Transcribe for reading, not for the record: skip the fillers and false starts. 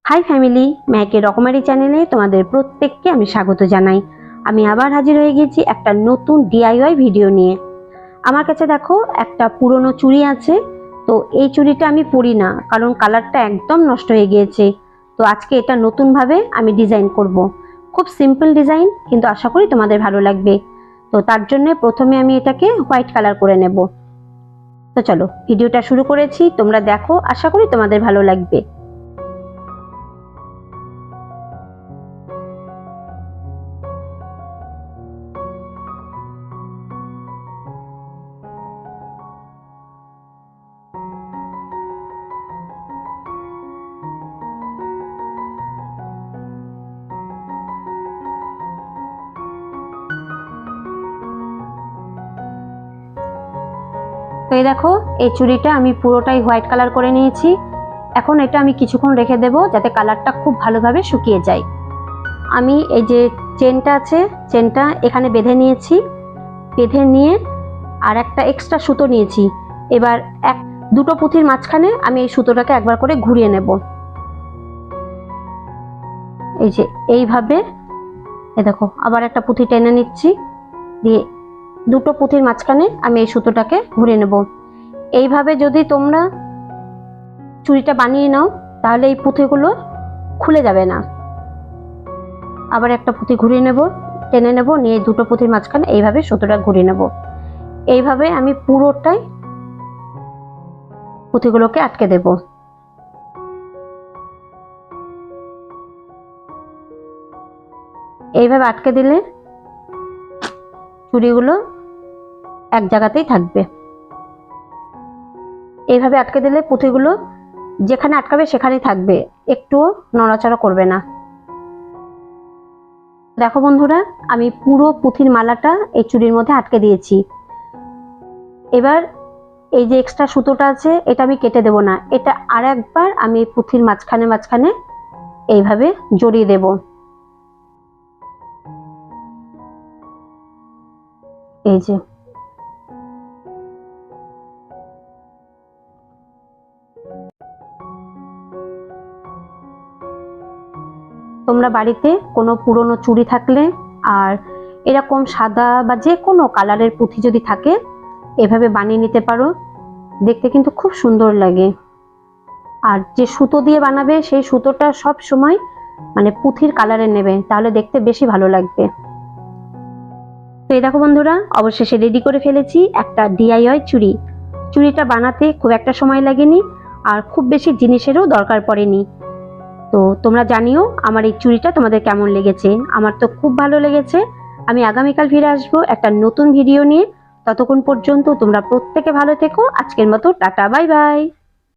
High family, মেহেকের রকমারি চ্যানেলে তোমাদের প্রত্যেককে আমি স্বাগত জানাই। আমি আবার হাজির হয়ে গেছি একটা নতুন ডিআইওয়াই ভিডিও নিয়ে। আমার কাছে দেখো একটা পুরনো চুড়ি আছে, তো এই চুড়িটা আমি পরি না কারণ কালারটা একদম নষ্ট হয়ে গিয়েছে। তো আজকে এটা নতুনভাবে আমি ডিজাইন করব। খুব সিম্পল ডিজাইন, কিন্তু আশা করি তোমাদের ভালো লাগবে। তো তার জন্য প্রথমে আমি এটাকে হোয়াইট কালার করে নেব। তো চলো ভিডিওটা শুরু করেছি, তোমরা দেখো, আশা করি তোমাদের ভালো লাগবে। তো এই দেখো, এই চুড়িটা আমি পুরোটাই হোয়াইট কালার করে নিয়েছি। এখন এটা আমি কিছুক্ষণ রেখে দেব যাতে কালারটা খুব ভালোভাবে শুকিয়ে যায়। আমি এই যে চেনটা আছে, চেনটা এখানে বেঁধে নিয়েছি। বেঁধে নিয়ে আর একটা এক্সট্রা সুতো নিয়েছি। এবার দুটো পুঁথির মাঝখানে আমি এই সুতোটাকে একবার করে ঘুরিয়ে নেব। এই যে এইভাবে, এ দেখো আবার একটা পুঁথি টেনে নিচ্ছি, দিয়ে দুটো পুঁথির মাঝখানে আমি এই সুতোটাকে ঘুরিয়ে নেব। এইভাবে যদি তোমরা চুড়িটা বানিয়ে নাও তাহলে এই পুঁথিগুলো খুলে যাবে না। আবার একটা পুঁথি ঘুরিয়ে নেব, টেনে নেব, নিয়ে দুটো পুঁথির মাঝখানে এইভাবে সুতোটা ঘুরিয়ে নেব। এইভাবে আমি পুরোটাই পুঁথিগুলোকে আটকে দেব। এইভাবে আটকে দিলে চুড়িগুলো এক জায়গাতেই থাকবে। এইভাবে আটকে দিলে পুঁথিগুলো যেখানে আটকাবে সেখানেই থাকবে, একটুও নড়াচড়া করবে না। দেখো বন্ধুরা, আমি পুরো পুঁথির মালাটা এই চুড়ির মধ্যে আটকে দিয়েছি। এবার এই যে এক্সট্রা সুতোটা আছে এটা আমি কেটে দেব না, এটা আর একবার আমি পুঁথির মাঝখানে মাঝখানে এইভাবে জড়িয়ে দেব। এই যে তোমরা বাড়িতে কোনো পুরনো চুড়ি থাকলে আর এরকম সাদা বা যে কোনো কালারের পুঁথি যদি থাকে এভাবে বানিয়ে নিতে পারো, দেখতে কিন্তু খুব সুন্দর লাগে। আর যে সুতো দিয়ে বানাবে সেই সুতোটা সব সময় মানে পুঁথির কালারের নেবে, তাহলে দেখতে বেশি ভালো লাগবে। তো এই দেখো বন্ধুরা, অবশেষে রেডি করে ফেলেছি একটা ডিআইওয়াই চুড়ি। চুড়িটা বানাতে খুব একটা সময় লাগেনি আর খুব বেশি জিনিসেরও দরকার পড়েনি। তো তোমরা জানিও আমার এই চুড়িটা তোমাদের কেমন লেগেছে। আমার তো খুব ভালো লেগেছে। আমি আগামীকাল ফিরে আসবো একটা নতুন ভিডিও নিয়ে। ততক্ষণ পর্যন্ত তোমরা প্রত্যেকে ভালো থেকো। আজকের মতো টাটা, বাই বাই।